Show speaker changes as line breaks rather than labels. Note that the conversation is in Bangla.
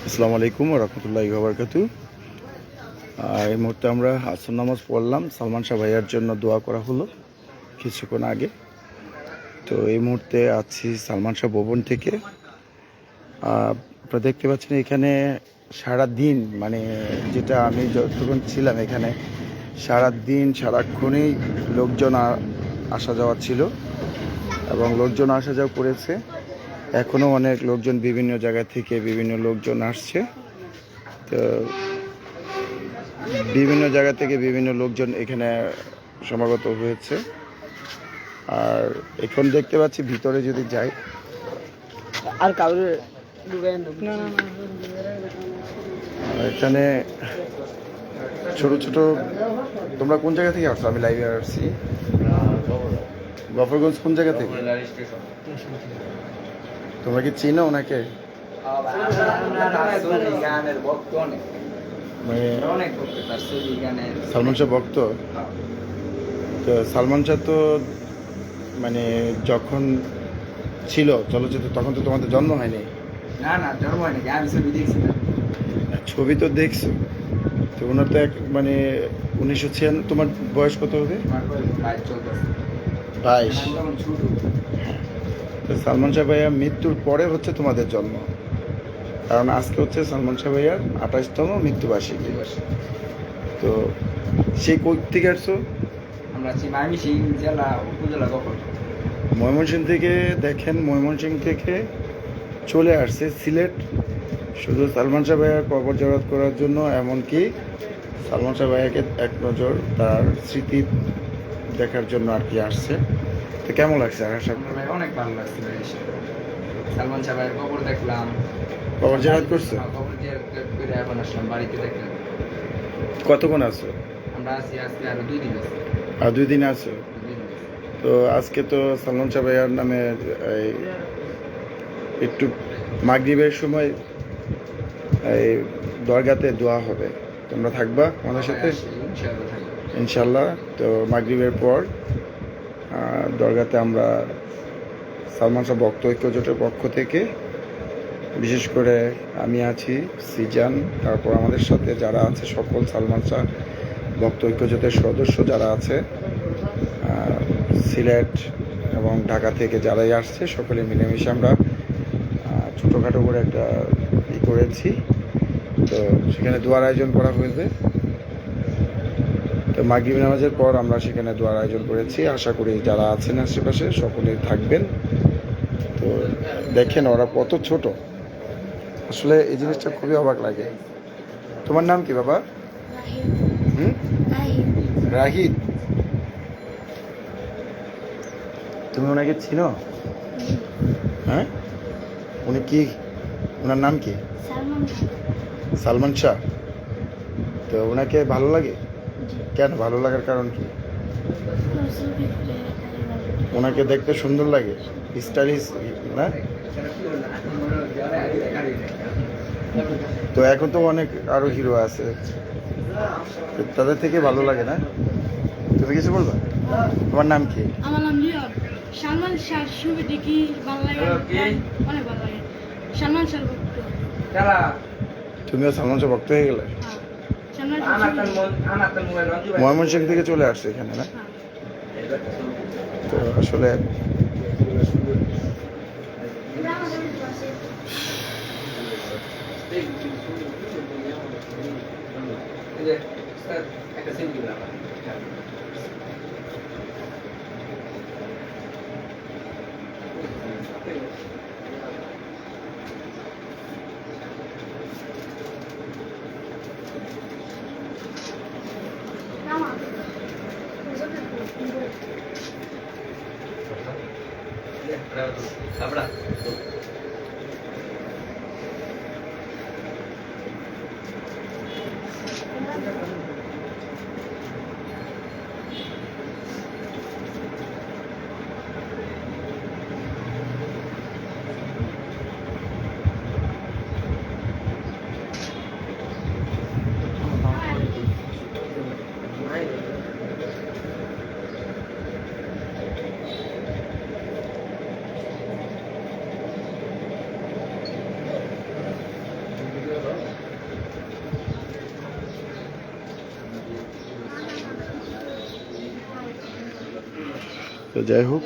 আসসালামু আলাইকুম ওয়া রাহমাতুল্লাহি ওয়া বারাকাতুহু। এই মুহূর্তে আমরা আসর নামাজ পড়লাম। সালমান শাহ ভাইয়ার জন্য দোয়া করা হলো কিছুক্ষণ আগে। তো এই মুহূর্তে আছি সালমান শাহ ভবন থেকে। আপনারা দেখতে পাচ্ছেন এখানে সারা দিন মানে যেটা আমি যতক্ষণ ছিলাম এখানে সারাদিন সারাক্ষণেই লোকজন আসা যাওয়া ছিল এবং লোকজন আসা যাওয়া করেছে। এখনও অনেক লোকজন বিভিন্ন জায়গা থেকে বিভিন্ন লোকজন আসছে। তো বিভিন্ন জায়গা থেকে বিভিন্ন লোকজন এখানে সমাগত হয়েছে। আর এখন দেখতে পাচ্ছি ভিতরে যদি যাই
আর কাউরে
এখানে ছোট ছোট, তোমরা কোন জায়গা থেকে আসছো? আমি লাইভে আসছি। গফরগঞ্জ কোন জায়গা থেকে? তোমরা কি চিনো ওনাকে? সালমান শাহ ভক্ত। তো সালমান শাহ তো মানে যখন ছিল চলচ্চিত্র তখন তো তোমাদের জন্ম হয়নি।
না জন্ম হয়নি, আমি ছবি দেখছি।
ছবি তো দেখছো। তো ওনার তো এক মানে 1996। তোমার বয়স কত হবে? 22। তো সালমান শাহ ভাইয়া মৃত্যুর পরে হচ্ছে তোমাদের জন্ম, কারণ আজকে হচ্ছে সালমান শাহ ভাইয়ার 28তম মৃত্যুবার্ষিকী। তো সেই কই থেকে আসছো?
আমরা আছি ময়মনসিংহ জেলা উপজেলা গফর।
ময়মনসিংহ থেকে। দেখেন ময়মনসিংহ থেকে চলে আসছে সিলেট শুধু সালমান শাহ ভাইয়ার কবর জড়াত করার জন্য, এমনকি সালমান শাহ ভাইয়াকে এক নজর তার স্মৃতি দেখার জন্য আর কি আসছে। তো কেমন লাগছে? আশা
ভাই অনেক ভালো লাগছিল এসে সালমান শাহ ভাইয়ের কবর দেখলাম।
কবর জড়াত করছে?
কবর জিয়ারত করে এখন আসলাম বাড়িতে দেখলাম।
কতক্ষণ আছো?
আমরা আছি আজকে আরো 2 দিন আছে।
আর 2 দিন আছো? তো আজকে তো সালমান শাহ ভাইয়ার নামে এই একটু মাগরিবের সময় এই দরগাতে দোয়া হবে, তোমরা থাকবা আমাদের সাথে ইনশাল্লাহ। তো মাগরিবের পর দরগাতে আমরা সালমান শাহ ভক্ত ঐক্য জোটের পক্ষ থেকে, বিশেষ করে আমি আছি, সিজান, তারপর আমাদের সাথে যারা আছে সকল সালমান শাহ ভক্ত ঐক্য জোটের সদস্য যারা আছে সিলেট এবং ঢাকা থেকে যারাই আসছে সকলে মিলেমিশে আমরা ছোটোখাটো করে একটা করেছি। তো সেখানে দোয়ার আয়োজন করা হয়েছে। তো মাগরিব নামাজের পর আমরা সেখানে দোয়ার আয়োজন করেছি। আশা করি যারা আছেন আশেপাশে সকলেই থাকবেন। তো দেখেন ওরা কত ছোট, আসলে এই জিনিসটা খুবই অবাক লাগে। তোমার নাম কি বাবা? রাহিদ। তুমি ওনাকে চিনো? হ্যাঁ, উনি কি, ওনার নাম কি? সালমান শাহ। তো ওনাকে ভালো লাগে? কেন ভালো লাগার কারণ কি? ওনাকে দেখতে সুন্দর লাগে, স্টাইলিশ না? তো এখন তো অনেক আরো হিরো আছে, তাদের থেকে ভালো লাগে না? তুমি কিছু বলবা? তোমার নাম কি?
আমার নাম লিওন। সালমান শাহ ছবি দেখি ভালো লাগে, অনেক ভালো লাগে। সালমান শাহ ভক্ত।
তুমিও সালমান শাহ ভক্ত হয়ে গেলে?
সালমান শাহ
ময়মনসিংহ থেকে চলে আসছে এখানে না? তো আসলে
একটা সেলফি দিলাম। Abra.
তো যাই হোক